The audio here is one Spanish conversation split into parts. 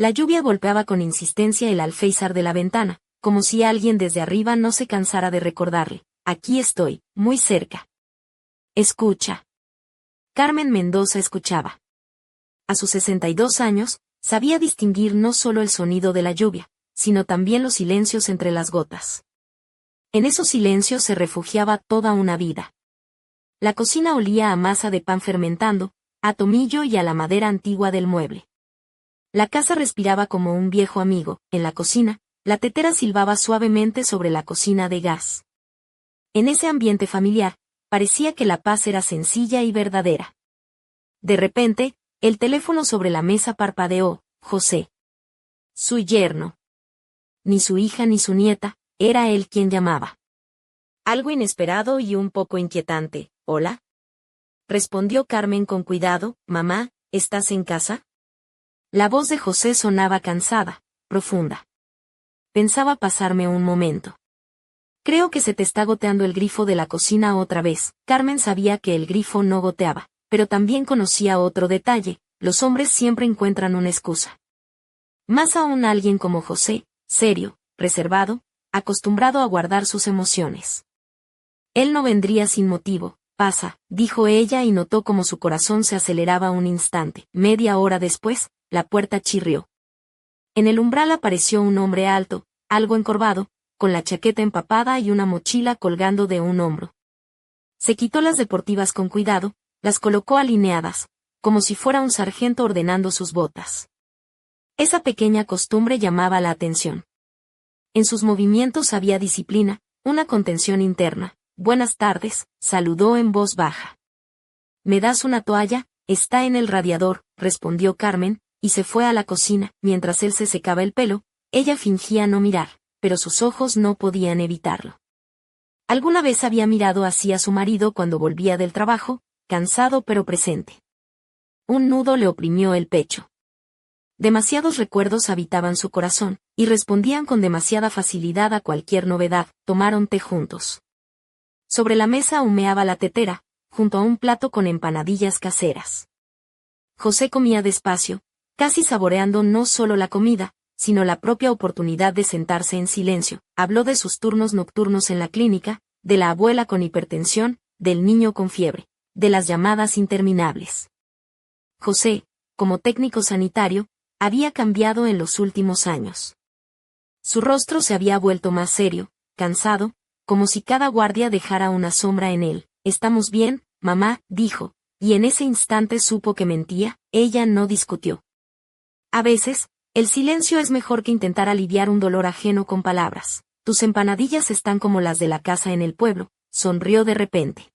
La lluvia golpeaba con insistencia el alféizar de la ventana, como si alguien desde arriba no se cansara de recordarle: aquí estoy, muy cerca. Escucha. Carmen Mendoza escuchaba. A sus 62 años, sabía distinguir no solo el sonido de la lluvia, sino también los silencios entre las gotas. En esos silencios se refugiaba toda una vida. La cocina olía a masa de pan fermentando, a tomillo y a la madera antigua del mueble. La casa respiraba como un viejo amigo. En la cocina, la tetera silbaba suavemente sobre la cocina de gas. En ese ambiente familiar, parecía que la paz era sencilla y verdadera. De repente, el teléfono sobre la mesa parpadeó. José. Su yerno. Ni su hija ni su nieta, era él quien llamaba. Algo inesperado y un poco inquietante. ¿Hola? Respondió Carmen con cuidado. Mamá, ¿estás en casa? La voz de José sonaba cansada, profunda. Pensaba pasarme un momento. Creo que se te está goteando el grifo de la cocina otra vez. Carmen sabía que el grifo no goteaba, pero también conocía otro detalle: los hombres siempre encuentran una excusa. Más aún alguien como José, serio, reservado, acostumbrado a guardar sus emociones. Él no vendría sin motivo. Pasa, dijo ella y notó como su corazón se aceleraba un instante. Media hora después, la puerta chirrió. En el umbral apareció un hombre alto, algo encorvado, con la chaqueta empapada y una mochila colgando de un hombro. Se quitó las deportivas con cuidado, las colocó alineadas, como si fuera un sargento ordenando sus botas. Esa pequeña costumbre llamaba la atención. En sus movimientos había disciplina, una contención interna. Buenas tardes, saludó en voz baja. ¿Me das una toalla? Está en el radiador, respondió Carmen, y se fue a la cocina. Mientras él se secaba el pelo, ella fingía no mirar, pero sus ojos no podían evitarlo. Alguna vez había mirado así a su marido cuando volvía del trabajo, cansado pero presente. Un nudo le oprimió el pecho. Demasiados recuerdos habitaban su corazón, y respondían con demasiada facilidad a cualquier novedad. Tomaron té juntos. Sobre la mesa humeaba la tetera, junto a un plato con empanadillas caseras. José comía despacio, casi saboreando no solo la comida, sino la propia oportunidad de sentarse en silencio. Habló de sus turnos nocturnos en la clínica, de la abuela con hipertensión, del niño con fiebre, de las llamadas interminables. José, como técnico sanitario, había cambiado en los últimos años. Su rostro se había vuelto más serio, cansado, como si cada guardia dejara una sombra en él. «Estamos bien, mamá», dijo, y en ese instante supo que mentía. Ella no discutió. A veces, el silencio es mejor que intentar aliviar un dolor ajeno con palabras. Tus empanadillas están como las de la casa en el pueblo, sonrió de repente.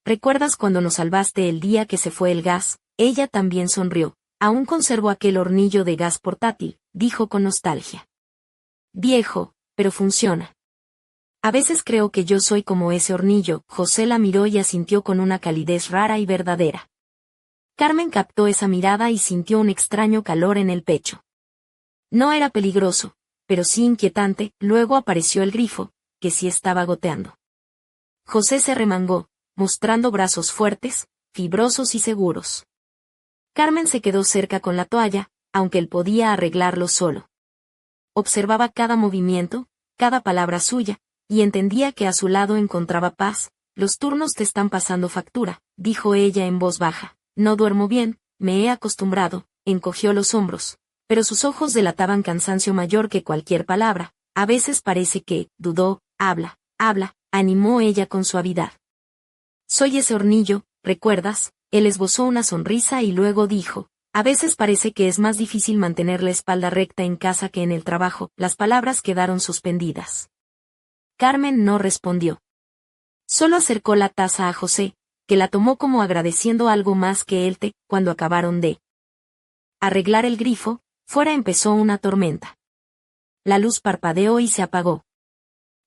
¿Recuerdas cuando nos salvaste el día que se fue el gas? Ella también sonrió. Aún conservo aquel hornillo de gas portátil, dijo con nostalgia. Viejo, pero funciona. A veces creo que yo soy como ese hornillo. José la miró y asintió con una calidez rara y verdadera. Carmen captó esa mirada y sintió un extraño calor en el pecho. No era peligroso, pero sí inquietante. Luego apareció el grifo, que sí estaba goteando. José se remangó, mostrando brazos fuertes, fibrosos y seguros. Carmen se quedó cerca con la toalla, aunque él podía arreglarlo solo. Observaba cada movimiento, cada palabra suya, y entendía que a su lado encontraba paz. Los turnos te están pasando factura, dijo ella en voz baja. No duermo bien, me he acostumbrado. Encogió los hombros, pero sus ojos delataban cansancio mayor que cualquier palabra. A veces parece que, dudó. Habla, animó ella con suavidad. Soy ese hornillo, ¿recuerdas? Él esbozó una sonrisa y luego dijo, a veces parece que es más difícil mantener la espalda recta en casa que en el trabajo. Las palabras quedaron suspendidas. Carmen no respondió. Solo acercó la taza a José, que la tomó como agradeciendo algo más que el té. Cuando acabaron de arreglar el grifo, fuera empezó una tormenta. La luz parpadeó y se apagó.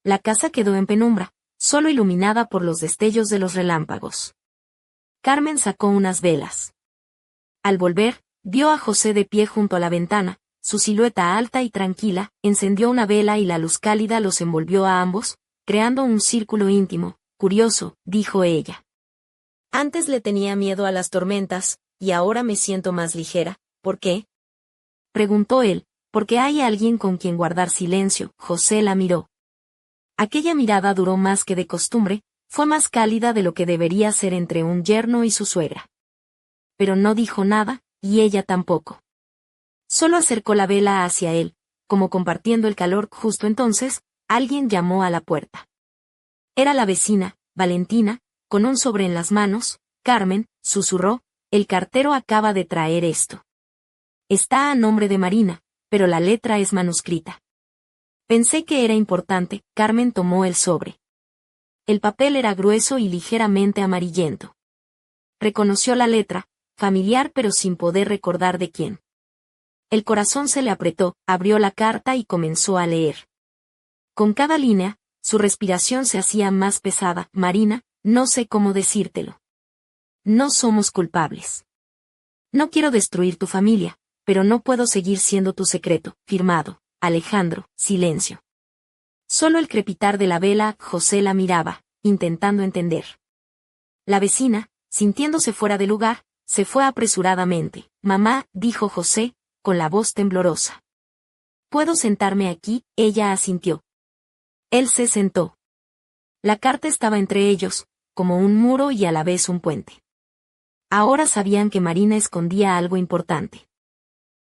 La casa quedó en penumbra, solo iluminada por los destellos de los relámpagos. Carmen sacó unas velas. Al volver, vio a José de pie junto a la ventana, su silueta alta y tranquila. Encendió una vela y la luz cálida los envolvió a ambos, creando un círculo íntimo. Curioso, dijo ella. Antes le tenía miedo a las tormentas, y ahora me siento más ligera. ¿Por qué? Preguntó él, porque hay alguien con quien guardar silencio. José la miró. Aquella mirada duró más que de costumbre, fue más cálida de lo que debería ser entre un yerno y su suegra. Pero no dijo nada, y ella tampoco. Solo acercó la vela hacia él, como compartiendo el calor. Justo entonces, alguien llamó a la puerta. Era la vecina, Valentina, con un sobre en las manos. Carmen, susurró, el cartero acaba de traer esto. Está a nombre de Marina, pero la letra es manuscrita. Pensé que era importante. Carmen tomó el sobre. El papel era grueso y ligeramente amarillento. Reconoció la letra, familiar pero sin poder recordar de quién. El corazón se le apretó, abrió la carta y comenzó a leer. Con cada línea, su respiración se hacía más pesada. Marina, no sé cómo decírtelo. No somos culpables. No quiero destruir tu familia, pero no puedo seguir siendo tu secreto. Firmado, Alejandro. Silencio. Solo el crepitar de la vela. José la miraba, intentando entender. La vecina, sintiéndose fuera de lugar, se fue apresuradamente. Mamá, dijo José, con la voz temblorosa. ¿Puedo sentarme aquí? Ella asintió. Él se sentó. La carta estaba entre ellos, como un muro y a la vez un puente. Ahora sabían que Marina escondía algo importante.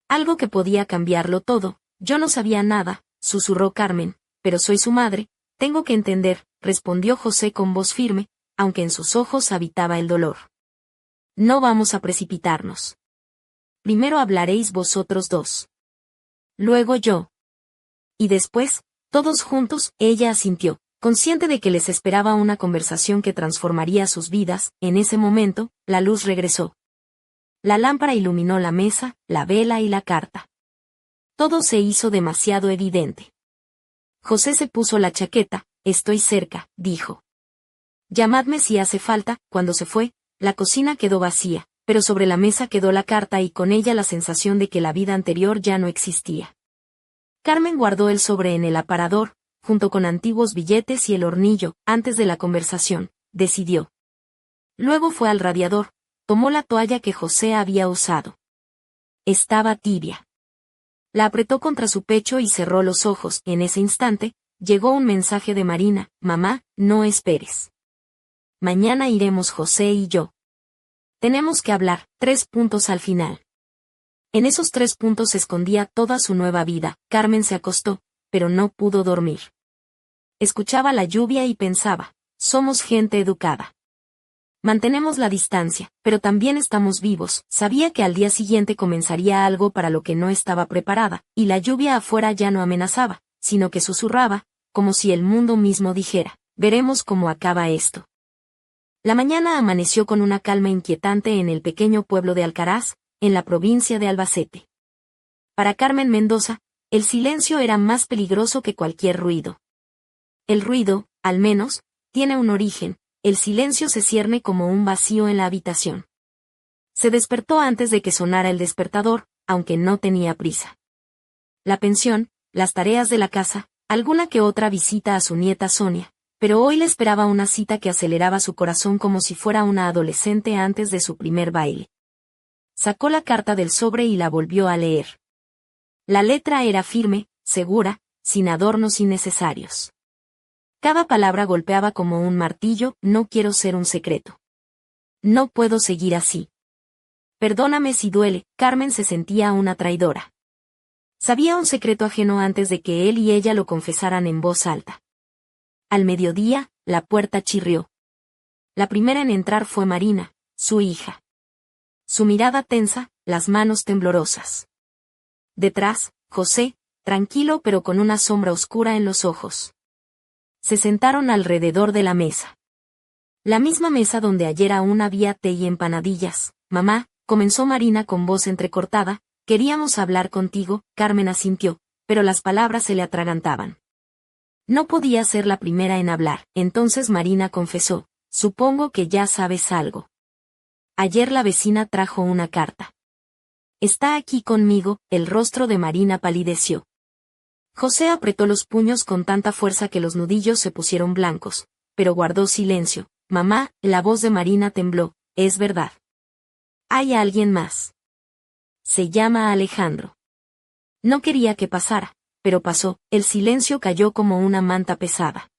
Algo que podía cambiarlo todo. Yo no sabía nada, susurró Carmen, pero soy su madre, tengo que entender, respondió José con voz firme, aunque en sus ojos habitaba el dolor. No vamos a precipitarnos. Primero hablaréis vosotros dos. Luego yo. Y después, todos juntos. Ella asintió, consciente de que les esperaba una conversación que transformaría sus vidas. En ese momento, la luz regresó. La lámpara iluminó la mesa, la vela y la carta. Todo se hizo demasiado evidente. José se puso la chaqueta. Estoy cerca, dijo. Llamadme si hace falta. Cuando se fue, la cocina quedó vacía, pero sobre la mesa quedó la carta y con ella la sensación de que la vida anterior ya no existía. Carmen guardó el sobre en el aparador, junto con antiguos billetes y el hornillo. Antes de la conversación, decidió. Luego fue al radiador, tomó la toalla que José había usado. Estaba tibia. La apretó contra su pecho y cerró los ojos. En ese instante, llegó un mensaje de Marina. Mamá, no esperes. Mañana iremos José y yo. Tenemos que hablar. 3 puntos al final. En esos 3 puntos se escondía toda su nueva vida. Carmen se acostó, pero no pudo dormir. Escuchaba la lluvia y pensaba, somos gente educada. Mantenemos la distancia, pero también estamos vivos. Sabía que al día siguiente comenzaría algo para lo que no estaba preparada, y la lluvia afuera ya no amenazaba, sino que susurraba, como si el mundo mismo dijera, veremos cómo acaba esto. La mañana amaneció con una calma inquietante en el pequeño pueblo de Alcaraz, en la provincia de Albacete. Para Carmen Mendoza, el silencio era más peligroso que cualquier ruido. El ruido, al menos, tiene un origen, el silencio se cierne como un vacío en la habitación. Se despertó antes de que sonara el despertador, aunque no tenía prisa. La pensión, las tareas de la casa, alguna que otra visita a su nieta Sonia, pero hoy le esperaba una cita que aceleraba su corazón como si fuera una adolescente antes de su primer baile. Sacó la carta del sobre y la volvió a leer. La letra era firme, segura, sin adornos innecesarios. Cada palabra golpeaba como un martillo. No quiero ser un secreto. No puedo seguir así. Perdóname si duele. Carmen se sentía una traidora. Sabía un secreto ajeno antes de que él y ella lo confesaran en voz alta. Al mediodía, la puerta chirrió. La primera en entrar fue Marina, su hija. Su mirada tensa, las manos temblorosas. Detrás, José, tranquilo pero con una sombra oscura en los ojos. Se sentaron alrededor de la mesa. La misma mesa donde ayer aún había té y empanadillas. Mamá, comenzó Marina con voz entrecortada, queríamos hablar contigo. Carmen asintió, pero las palabras se le atragantaban. No podía ser la primera en hablar. Entonces Marina confesó, supongo que ya sabes algo. Ayer la vecina trajo una carta. Está aquí conmigo. El rostro de Marina palideció. José apretó los puños con tanta fuerza que los nudillos se pusieron blancos, pero guardó silencio. Mamá, la voz de Marina tembló, es verdad. Hay alguien más. Se llama Alejandro. No quería que pasara, pero pasó, el silencio cayó como una manta pesada.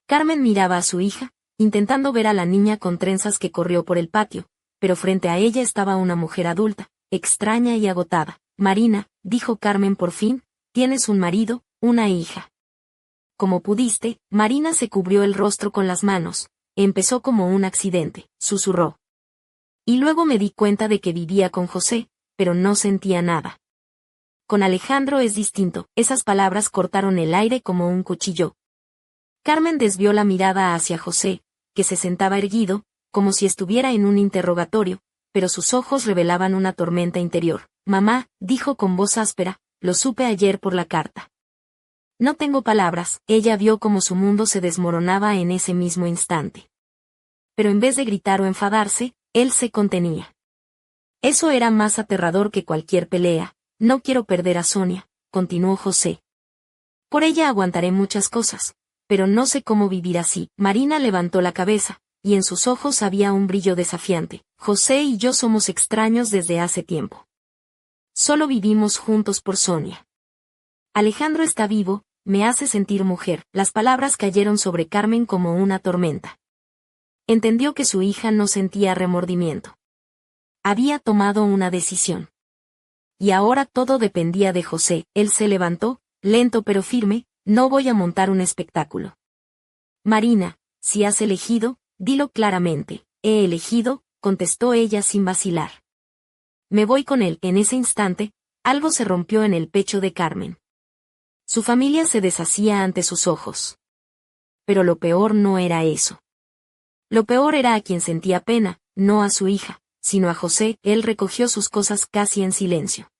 Carmen miraba a su hija, intentando ver a la niña con trenzas que corrió por el patio, pero frente a ella estaba una mujer adulta, extraña y agotada. Marina, dijo Carmen por fin, tienes un marido, una hija. Como pudiste, Marina se cubrió el rostro con las manos. Empezó como un accidente, susurró. Y luego me di cuenta de que vivía con José, pero no sentía nada. Con Alejandro es distinto, esas palabras cortaron el aire como un cuchillo. Carmen desvió la mirada hacia José, que se sentaba erguido, como si estuviera en un interrogatorio, pero sus ojos revelaban una tormenta interior. Mamá, dijo con voz áspera, lo supe ayer por la carta. No tengo palabras, ella vio cómo su mundo se desmoronaba en ese mismo instante. Pero en vez de gritar o enfadarse, él se contenía. Eso era más aterrador que cualquier pelea. No quiero perder a Sonia, continuó José. Por ella aguantaré muchas cosas, pero no sé cómo vivir así. Marina levantó la cabeza, y en sus ojos había un brillo desafiante. José y yo somos extraños desde hace tiempo. Solo vivimos juntos por Sonia. Alejandro está vivo, me hace sentir mujer. Las palabras cayeron sobre Carmen como una tormenta. Entendió que su hija no sentía remordimiento. Había tomado una decisión. Y ahora todo dependía de José. Él se levantó, lento pero firme, no voy a montar un espectáculo. Marina, si has elegido, dilo claramente. He elegido, contestó ella sin vacilar. Me voy con él. En ese instante, algo se rompió en el pecho de Carmen. Su familia se deshacía ante sus ojos. Pero lo peor no era eso. Lo peor era a quien sentía pena, no a su hija, sino a José. Él recogió sus cosas casi en silencio.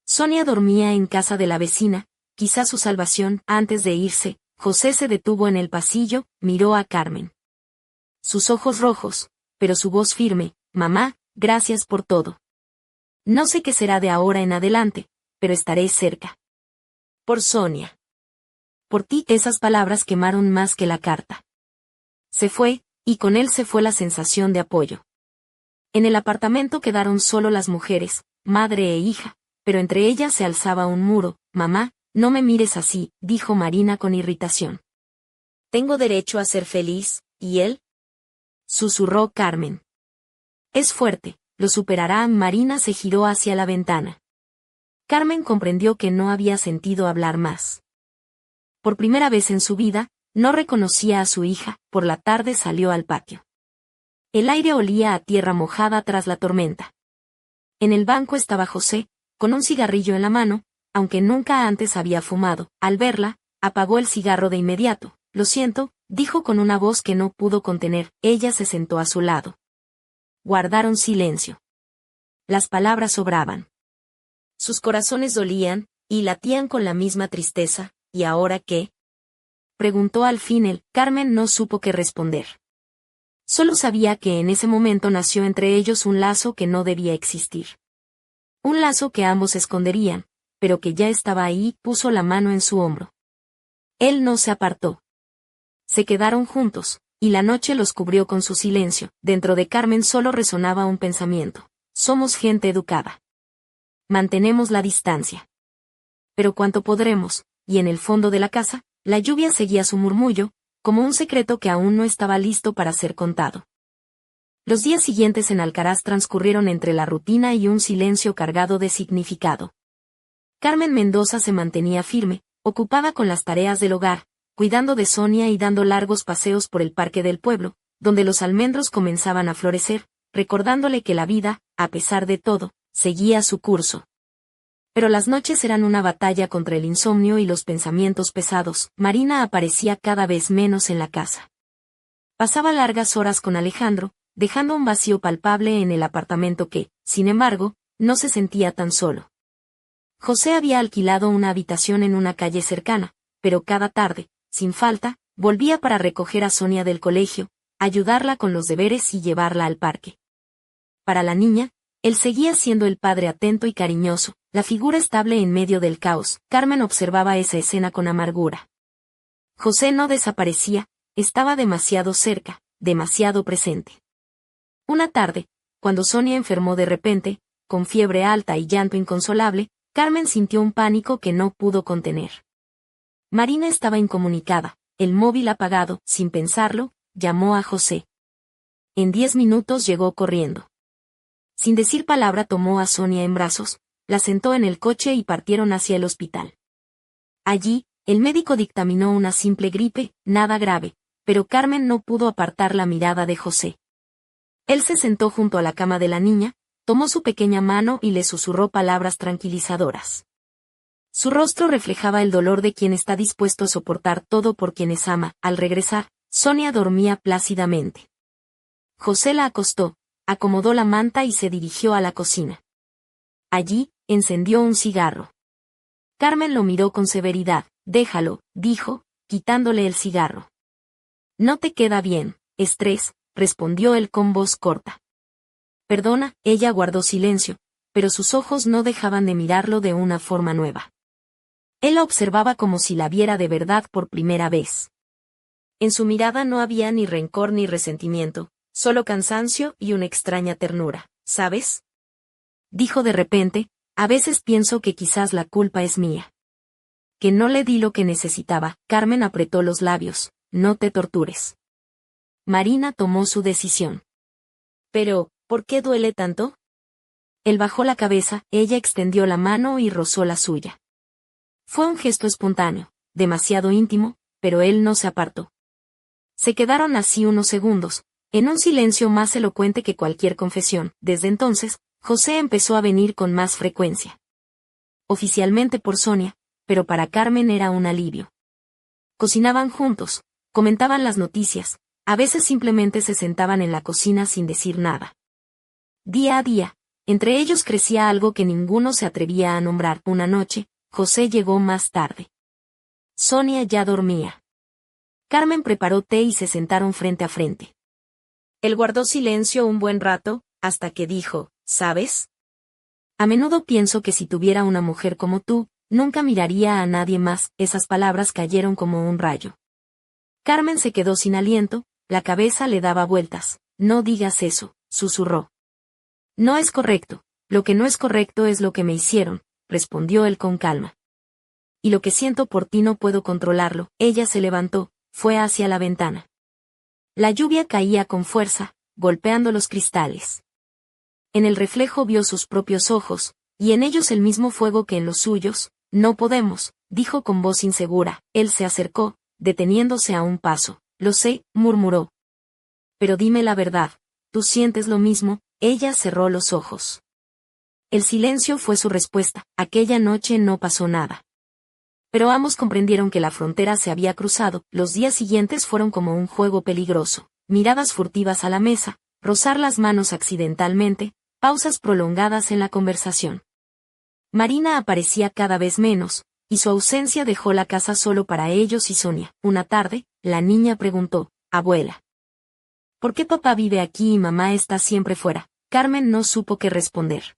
Sonia dormía en casa de la vecina, quizá su salvación. Antes de irse, José se detuvo en el pasillo, miró a Carmen. Sus ojos rojos, pero su voz firme, mamá, gracias por todo. No sé qué será de ahora en adelante, pero estaré cerca. Por Sonia. Por ti. Esas palabras quemaron más que la carta. Se fue, y con él se fue la sensación de apoyo. En el apartamento quedaron solo las mujeres, madre e hija, pero entre ellas se alzaba un muro. Mamá, no me mires así, dijo Marina con irritación. Tengo derecho a ser feliz, ¿y él? Susurró Carmen. Es fuerte, lo superará. Marina se giró hacia la ventana. Carmen comprendió que no había sentido hablar más. Por primera vez en su vida, no reconocía a su hija. Por la tarde salió al patio. El aire olía a tierra mojada tras la tormenta. En el banco estaba José, con un cigarrillo en la mano, aunque nunca antes había fumado. Al verla, apagó el cigarro de inmediato. Lo siento, dijo con una voz que no pudo contener. Ella se sentó a su lado. Guardaron silencio. Las palabras sobraban. Sus corazones dolían, y latían con la misma tristeza. ¿Y ahora qué? Preguntó al fin él. Carmen no supo qué responder. Solo sabía que en ese momento nació entre ellos un lazo que no debía existir. Un lazo que ambos esconderían, pero que ya estaba ahí. Puso la mano en su hombro. Él no se apartó. Se quedaron juntos, y la noche los cubrió con su silencio. Dentro de Carmen solo resonaba un pensamiento. Somos gente educada. Mantenemos la distancia. Pero cuánto podremos, y en el fondo de la casa, la lluvia seguía su murmullo, como un secreto que aún no estaba listo para ser contado. Los días siguientes en Alcaraz transcurrieron entre la rutina y un silencio cargado de significado. Carmen Mendoza se mantenía firme, ocupada con las tareas del hogar, cuidando de Sonia y dando largos paseos por el parque del pueblo, donde los almendros comenzaban a florecer, recordándole que la vida, a pesar de todo, seguía su curso. Pero las noches eran una batalla contra el insomnio y los pensamientos pesados. Marina aparecía cada vez menos en la casa. Pasaba largas horas con Alejandro, dejando un vacío palpable en el apartamento que, sin embargo, no se sentía tan solo. José había alquilado una habitación en una calle cercana, pero cada tarde, sin falta, volvía para recoger a Sonia del colegio, ayudarla con los deberes y llevarla al parque. Para la niña, él seguía siendo el padre atento y cariñoso, la figura estable en medio del caos. Carmen observaba esa escena con amargura. José no desaparecía, estaba demasiado cerca, demasiado presente. Una tarde, cuando Sonia enfermó de repente, con fiebre alta y llanto inconsolable, Carmen sintió un pánico que no pudo contener. Marina estaba incomunicada, el móvil apagado. Sin pensarlo, llamó a José. En 10 minutos llegó corriendo. Sin decir palabra tomó a Sonia en brazos, la sentó en el coche y partieron hacia el hospital. Allí, el médico dictaminó una simple gripe, nada grave, pero Carmen no pudo apartar la mirada de José. Él se sentó junto a la cama de la niña, tomó su pequeña mano y le susurró palabras tranquilizadoras. Su rostro reflejaba el dolor de quien está dispuesto a soportar todo por quienes ama. Al regresar, Sonia dormía plácidamente. José la acostó, acomodó la manta y se dirigió a la cocina. Allí, encendió un cigarro. Carmen lo miró con severidad. Déjalo, dijo, quitándole el cigarro. No te queda bien, estrés, respondió él con voz corta. Perdona, ella guardó silencio, pero sus ojos no dejaban de mirarlo de una forma nueva. Él la observaba como si la viera de verdad por primera vez. En su mirada no había ni rencor ni resentimiento, solo cansancio y una extraña ternura, ¿sabes? Dijo de repente, a veces pienso que quizás la culpa es mía. Que no le di lo que necesitaba. Carmen apretó los labios, no te tortures. Marina tomó su decisión. Pero, ¿por qué duele tanto? Él bajó la cabeza, ella extendió la mano y rozó la suya. Fue un gesto espontáneo, demasiado íntimo, pero él no se apartó. Se quedaron así unos segundos, en un silencio más elocuente que cualquier confesión. Desde entonces, José empezó a venir con más frecuencia. Oficialmente por Sonia, pero para Carmen era un alivio. Cocinaban juntos, comentaban las noticias, a veces simplemente se sentaban en la cocina sin decir nada. Día a día, entre ellos crecía algo que ninguno se atrevía a nombrar. Una noche, José llegó más tarde. Sonia ya dormía. Carmen preparó té y se sentaron frente a frente. Él guardó silencio un buen rato, hasta que dijo, ¿sabes? A menudo pienso que si tuviera una mujer como tú, nunca miraría a nadie más. Esas palabras cayeron como un rayo. Carmen se quedó sin aliento, la cabeza le daba vueltas. No digas eso, susurró. No es correcto, lo que no es correcto es lo que me hicieron, respondió él con calma. Y lo que siento por ti no puedo controlarlo. Ella se levantó, fue hacia la ventana. La lluvia caía con fuerza, golpeando los cristales. En el reflejo vio sus propios ojos, y en ellos el mismo fuego que en los suyos. No podemos, dijo con voz insegura. Él se acercó, deteniéndose a un paso. Lo sé, murmuró. Pero dime la verdad, ¿tú sientes lo mismo? Ella cerró los ojos. El silencio fue su respuesta. Aquella noche no pasó nada. Pero ambos comprendieron que la frontera se había cruzado. Los días siguientes fueron como un juego peligroso. Miradas furtivas a la mesa, rozar las manos accidentalmente, pausas prolongadas en la conversación. Marina aparecía cada vez menos, y su ausencia dejó la casa solo para ellos y Sonia. Una tarde, la niña preguntó, abuela, ¿por qué papá vive aquí y mamá está siempre fuera? Carmen no supo qué responder.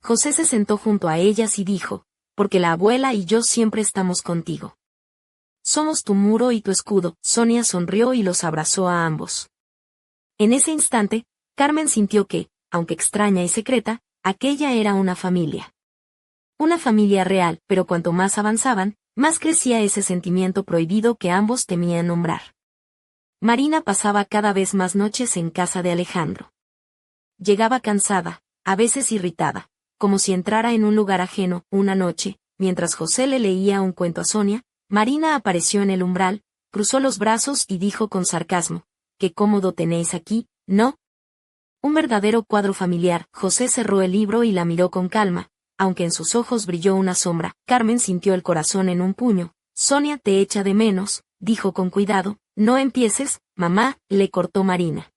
José se sentó junto a ellas y dijo, porque la abuela y yo siempre estamos contigo. Somos tu muro y tu escudo. Sonia sonrió y los abrazó a ambos. En ese instante, Carmen sintió que, aunque extraña y secreta, aquella era una familia. Una familia real, pero cuanto más avanzaban, más crecía ese sentimiento prohibido que ambos temían nombrar. Marina pasaba cada vez más noches en casa de Alejandro. Llegaba cansada, a veces irritada, como si entrara en un lugar ajeno. Una noche, mientras José le leía un cuento a Sonia, Marina apareció en el umbral, cruzó los brazos y dijo con sarcasmo, «Qué cómodo tenéis aquí, ¿no?» Un verdadero cuadro familiar. José cerró el libro y la miró con calma, aunque en sus ojos brilló una sombra. Carmen sintió el corazón en un puño. «Sonia te echa de menos», dijo con cuidado. «No empieces, mamá», le cortó Marina.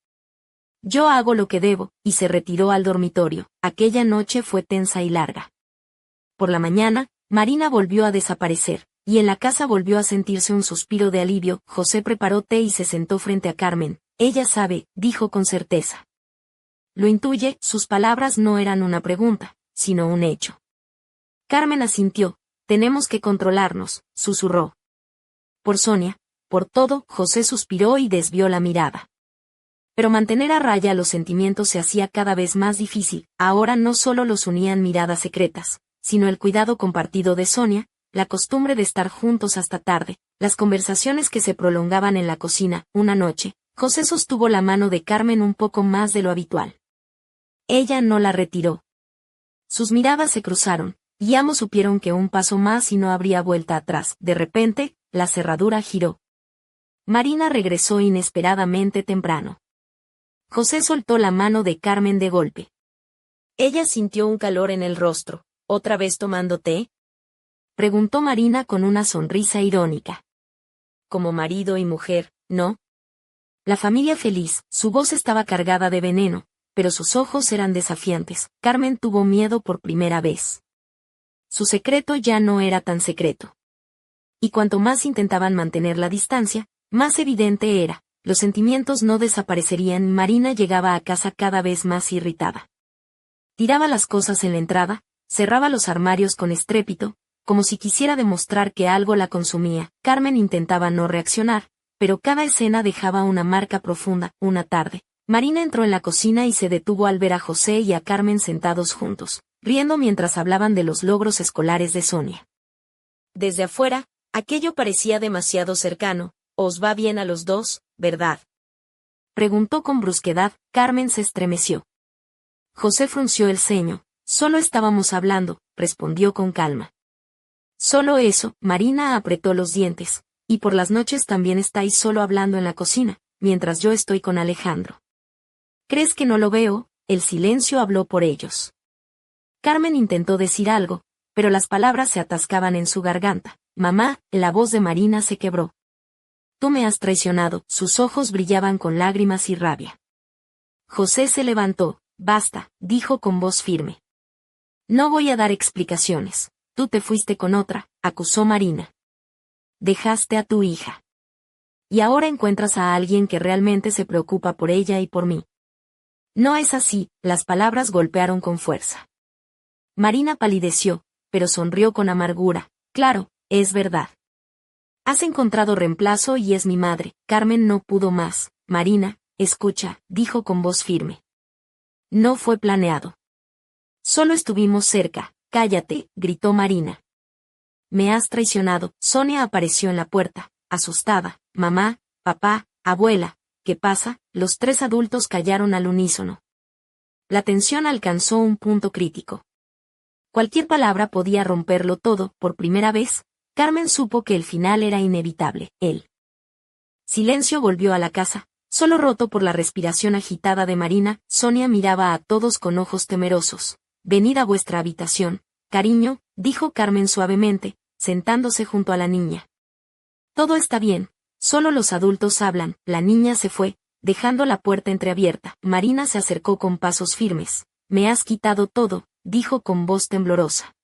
«Yo hago lo que debo», y se retiró al dormitorio. Aquella noche fue tensa y larga. Por la mañana, Marina volvió a desaparecer, y en la casa volvió a sentirse un suspiro de alivio. José preparó té y se sentó frente a Carmen. «Ella sabe», dijo con certeza. Lo intuye. Sus palabras no eran una pregunta, sino un hecho. Carmen asintió. «Tenemos que controlarnos», susurró. «Por Sonia, por todo», José suspiró y desvió la mirada. Pero mantener a raya los sentimientos se hacía cada vez más difícil. Ahora no solo los unían miradas secretas, sino el cuidado compartido de Sonia, la costumbre de estar juntos hasta tarde, las conversaciones que se prolongaban en la cocina. Una noche, José sostuvo la mano de Carmen un poco más de lo habitual. Ella no la retiró. Sus miradas se cruzaron, y ambos supieron que un paso más y no habría vuelta atrás. De repente, la cerradura giró. Marina regresó inesperadamente temprano. José soltó la mano de Carmen de golpe. Ella sintió un calor en el rostro. ¿Otra vez tomando té?, preguntó Marina con una sonrisa irónica. Como marido y mujer, ¿no? La familia feliz, su voz estaba cargada de veneno, pero sus ojos eran desafiantes. Carmen tuvo miedo por primera vez. Su secreto ya no era tan secreto. Y cuanto más intentaban mantener la distancia, más evidente era, los sentimientos no desaparecerían. Marina llegaba a casa cada vez más irritada. Tiraba las cosas en la entrada, cerraba los armarios con estrépito, como si quisiera demostrar que algo la consumía. Carmen intentaba no reaccionar, pero cada escena dejaba una marca profunda. Una tarde, Marina entró en la cocina y se detuvo al ver a José y a Carmen sentados juntos, riendo mientras hablaban de los logros escolares de Sonia. Desde afuera, aquello parecía demasiado cercano. «¿Os va bien a los dos, verdad?», preguntó con brusquedad. Carmen se estremeció. José frunció el ceño. «Solo estábamos hablando», respondió con calma. «Solo eso». Marina apretó los dientes. «Y por las noches también estáis solo hablando en la cocina, mientras yo estoy con Alejandro». «¿Crees que no lo veo?». El silencio habló por ellos. Carmen intentó decir algo, pero las palabras se atascaban en su garganta. «Mamá», la voz de Marina se quebró. «Tú me has traicionado». Sus ojos brillaban con lágrimas y rabia. José se levantó. «Basta», dijo con voz firme. «No voy a dar explicaciones. Tú te fuiste con otra», acusó Marina. «Dejaste a tu hija. Y ahora encuentras a alguien que realmente se preocupa por ella y por mí». «No es así», las palabras golpearon con fuerza. Marina palideció, pero sonrió con amargura. «Claro, es verdad. Has encontrado reemplazo y es mi madre». Carmen no pudo más. «Marina, escucha», dijo con voz firme. «No fue planeado. Solo estuvimos cerca». «Cállate», gritó Marina. «Me has traicionado». Sonia apareció en la puerta, asustada. «Mamá, papá, abuela, ¿qué pasa?». Los tres adultos callaron al unísono. La tensión alcanzó un punto crítico. Cualquier palabra podía romperlo todo. Por primera vez, Carmen supo que el final era inevitable. El silencio volvió a la casa, solo roto por la respiración agitada de Marina. Sonia miraba a todos con ojos temerosos. «Venid a vuestra habitación, cariño», dijo Carmen suavemente, sentándose junto a la niña. «Todo está bien, solo los adultos hablan». La niña se fue, dejando la puerta entreabierta. Marina se acercó con pasos firmes. «Me has quitado todo», dijo con voz temblorosa.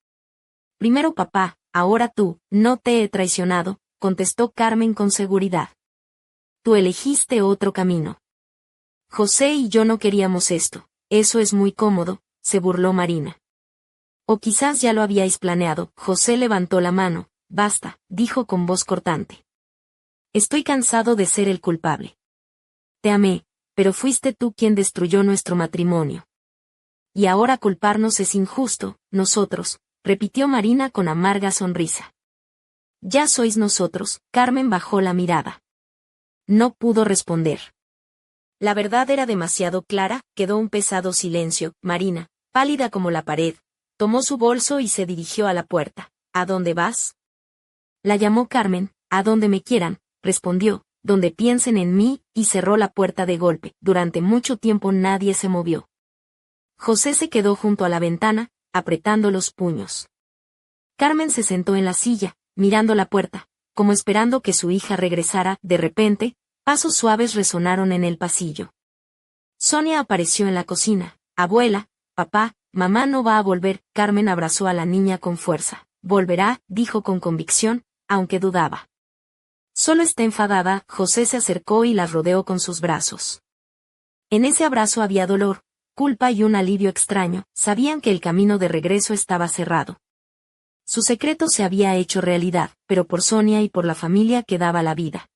«Primero papá, ahora tú». «No te he traicionado», contestó Carmen con seguridad. «Tú elegiste otro camino. José y yo no queríamos esto». «Eso es muy cómodo», se burló Marina. «O quizás ya lo habíais planeado». José levantó la mano. «Basta», dijo con voz cortante. «Estoy cansado de ser el culpable. Te amé, pero fuiste tú quien destruyó nuestro matrimonio. Y ahora culparnos es injusto». «Nosotros», repitió Marina con amarga sonrisa. «Ya sois nosotros». Carmen bajó la mirada. No pudo responder. La verdad era demasiado clara. Quedó un pesado silencio. Marina, pálida como la pared, tomó su bolso y se dirigió a la puerta. «¿A dónde vas?». La llamó Carmen. «A donde me quieran», respondió, «donde piensen en mí», y cerró la puerta de golpe. Durante mucho tiempo nadie se movió. José se quedó junto a la ventana, apretando los puños. Carmen se sentó en la silla, mirando la puerta, como esperando que su hija regresara. De repente, pasos suaves resonaron en el pasillo. Sonia apareció en la cocina. «Abuela, papá, mamá no va a volver». Carmen abrazó a la niña con fuerza. «Volverá», dijo con convicción, aunque dudaba. «Solo está enfadada». José se acercó y la rodeó con sus brazos. En ese abrazo había dolor, culpa y un alivio extraño. Sabían que el camino de regreso estaba cerrado. Su secreto se había hecho realidad, pero por Sonia y por la familia quedaba la vida.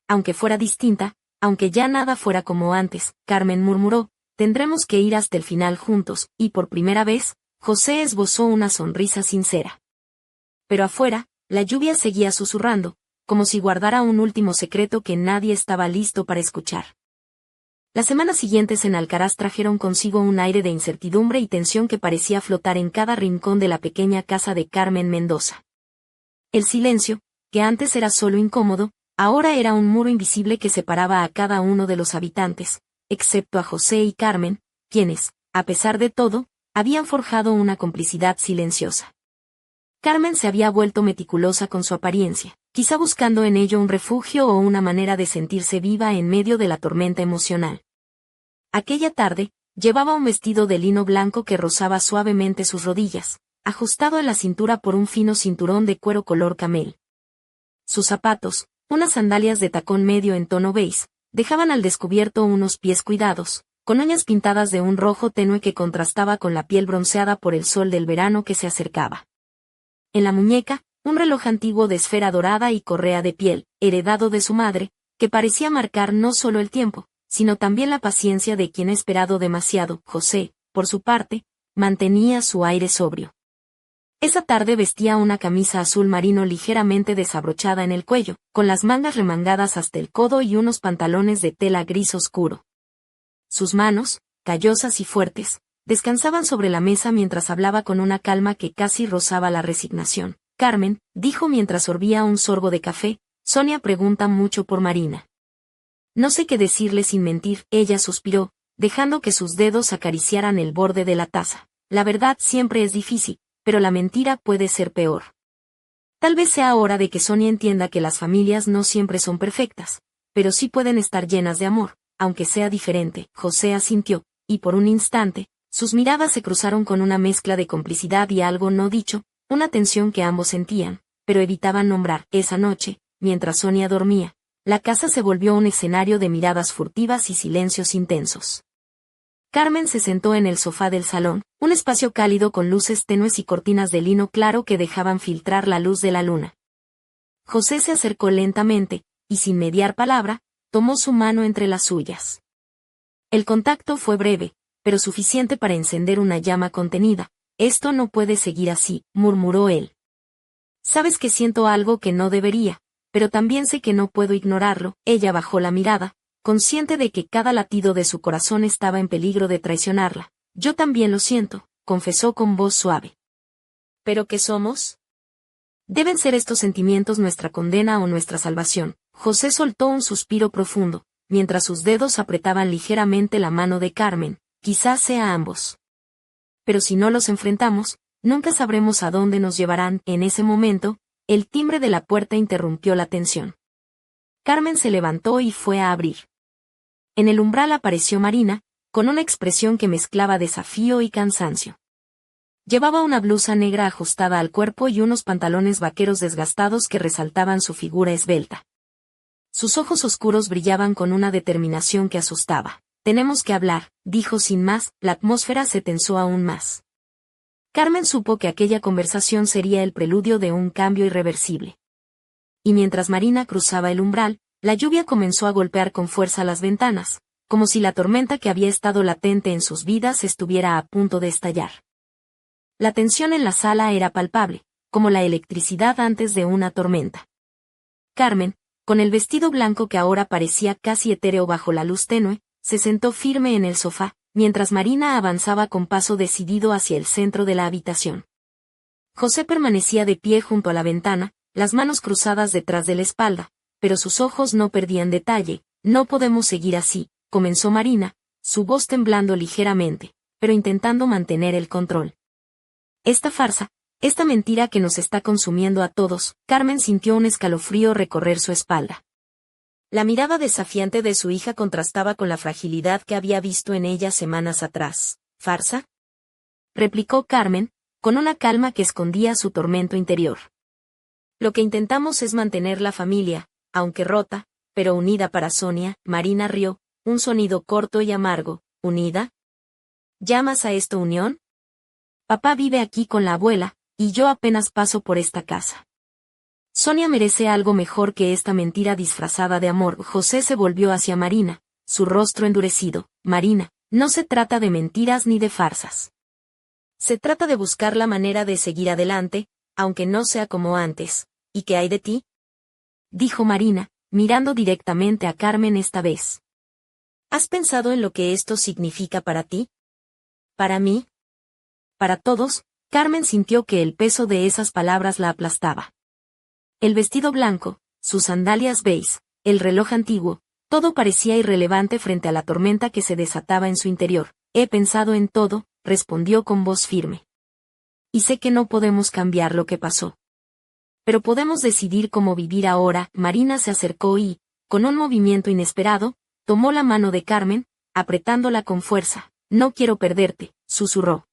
Aunque fuera distinta, aunque ya nada fuera como antes, Carmen murmuró, «tendremos que ir hasta el final juntos», y por primera vez, José esbozó una sonrisa sincera. Pero afuera, la lluvia seguía susurrando, como si guardara un último secreto que nadie estaba listo para escuchar. Las semanas siguientes en Alcaraz trajeron consigo un aire de incertidumbre y tensión que parecía flotar en cada rincón de la pequeña casa de Carmen Mendoza. El silencio, que antes era solo incómodo, ahora era un muro invisible que separaba a cada uno de los habitantes, excepto a José y Carmen, quienes, a pesar de todo, habían forjado una complicidad silenciosa. Carmen se había vuelto meticulosa con su apariencia, quizá buscando en ello un refugio o una manera de sentirse viva en medio de la tormenta emocional. Aquella tarde, llevaba un vestido de lino blanco que rozaba suavemente sus rodillas, ajustado en la cintura por un fino cinturón de cuero color camel. Sus zapatos, unas sandalias de tacón medio en tono beige, dejaban al descubierto unos pies cuidados, con uñas pintadas de un rojo tenue que contrastaba con la piel bronceada por el sol del verano que se acercaba. En la muñeca, un reloj antiguo de esfera dorada y correa de piel, heredado de su madre, que parecía marcar no solo el tiempo, sino también la paciencia de quien ha esperado demasiado. José, por su parte, mantenía su aire sobrio. Esa tarde vestía una camisa azul marino ligeramente desabrochada en el cuello, con las mangas remangadas hasta el codo y unos pantalones de tela gris oscuro. Sus manos, callosas y fuertes, descansaban sobre la mesa mientras hablaba con una calma que casi rozaba la resignación. Carmen, dijo mientras sorbía un sorbo de café, Sonia pregunta mucho por Marina. No sé qué decirle sin mentir, ella suspiró, dejando que sus dedos acariciaran el borde de la taza. La verdad siempre es difícil, pero la mentira puede ser peor. Tal vez sea hora de que Sonia entienda que las familias no siempre son perfectas, pero sí pueden estar llenas de amor, aunque sea diferente. José asintió, y por un instante, sus miradas se cruzaron con una mezcla de complicidad y algo no dicho, una tensión que ambos sentían, pero evitaban nombrar. Esa noche, mientras Sonia dormía, la casa se volvió un escenario de miradas furtivas y silencios intensos. Carmen se sentó en el sofá del salón, un espacio cálido con luces tenues y cortinas de lino claro que dejaban filtrar la luz de la luna. José se acercó lentamente, y sin mediar palabra, tomó su mano entre las suyas. El contacto fue breve, pero suficiente para encender una llama contenida. Esto no puede seguir así, murmuró él. Sabes que siento algo que no debería, pero también sé que no puedo ignorarlo. Ella bajó la mirada, consciente de que cada latido de su corazón estaba en peligro de traicionarla. Yo también lo siento, confesó con voz suave. ¿Pero qué somos? ¿Deben ser estos sentimientos nuestra condena o nuestra salvación? José soltó un suspiro profundo, mientras sus dedos apretaban ligeramente la mano de Carmen. Quizás sea ambos. Pero si no los enfrentamos, nunca sabremos a dónde nos llevarán. En ese momento, el timbre de la puerta interrumpió la tensión. Carmen se levantó y fue a abrir. En el umbral apareció Marina, con una expresión que mezclaba desafío y cansancio. Llevaba una blusa negra ajustada al cuerpo y unos pantalones vaqueros desgastados que resaltaban su figura esbelta. Sus ojos oscuros brillaban con una determinación que asustaba. Tenemos que hablar, dijo sin más. La atmósfera se tensó aún más. Carmen supo que aquella conversación sería el preludio de un cambio irreversible. Y mientras Marina cruzaba el umbral, la lluvia comenzó a golpear con fuerza las ventanas, como si la tormenta que había estado latente en sus vidas estuviera a punto de estallar. La tensión en la sala era palpable, como la electricidad antes de una tormenta. Carmen, con el vestido blanco que ahora parecía casi etéreo bajo la luz tenue, se sentó firme en el sofá, mientras Marina avanzaba con paso decidido hacia el centro de la habitación. José permanecía de pie junto a la ventana, las manos cruzadas detrás de la espalda, pero sus ojos no perdían detalle. No podemos seguir así, comenzó Marina, su voz temblando ligeramente, pero intentando mantener el control. Esta farsa, esta mentira que nos está consumiendo a todos. Carmen sintió un escalofrío recorrer su espalda. La mirada desafiante de su hija contrastaba con la fragilidad que había visto en ella semanas atrás. ¿Farsa?, replicó Carmen, con una calma que escondía su tormento interior. Lo que intentamos es mantener la familia, aunque rota, pero unida. Para Sonia. Marina rió, un sonido corto y amargo. ¿Unida? ¿Llamas a esto unión? Papá vive aquí con la abuela, y yo apenas paso por esta casa. Sonia merece algo mejor que esta mentira disfrazada de amor. José se volvió hacia Marina, su rostro endurecido. Marina, no se trata de mentiras ni de farsas. Se trata de buscar la manera de seguir adelante, aunque no sea como antes. ¿Y qué hay de ti?, dijo Marina, mirando directamente a Carmen esta vez. ¿Has pensado en lo que esto significa para ti? ¿Para mí? Para todos. Carmen sintió que el peso de esas palabras la aplastaba. El vestido blanco, sus sandalias beige, el reloj antiguo, todo parecía irrelevante frente a la tormenta que se desataba en su interior. He pensado en todo, respondió con voz firme. Y sé que no podemos cambiar lo que pasó. Pero podemos decidir cómo vivir ahora. Marina se acercó y, con un movimiento inesperado, tomó la mano de Carmen, apretándola con fuerza. No quiero perderte, susurró.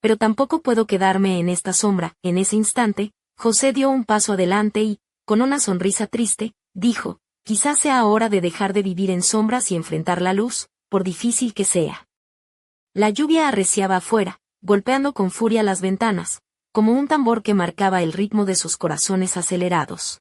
Pero tampoco puedo quedarme en esta sombra. En ese instante, José dio un paso adelante y, con una sonrisa triste, dijo, quizás sea hora de dejar de vivir en sombras y enfrentar la luz, por difícil que sea. La lluvia arreciaba afuera, golpeando con furia las ventanas, como un tambor que marcaba el ritmo de sus corazones acelerados.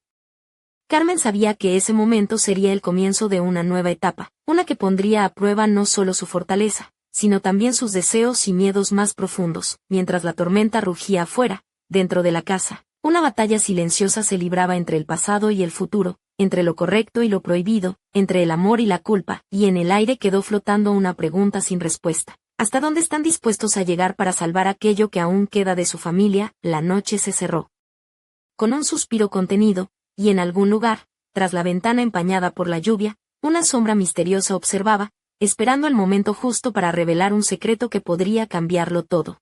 Carmen sabía que ese momento sería el comienzo de una nueva etapa, una que pondría a prueba no solo su fortaleza, sino también sus deseos y miedos más profundos. Mientras la tormenta rugía afuera, dentro de la casa, una batalla silenciosa se libraba entre el pasado y el futuro, entre lo correcto y lo prohibido, entre el amor y la culpa, y en el aire quedó flotando una pregunta sin respuesta. ¿Hasta dónde están dispuestos a llegar para salvar aquello que aún queda de su familia? La noche se cerró. Con un suspiro contenido, y en algún lugar, tras la ventana empañada por la lluvia, una sombra misteriosa observaba, esperando el momento justo para revelar un secreto que podría cambiarlo todo.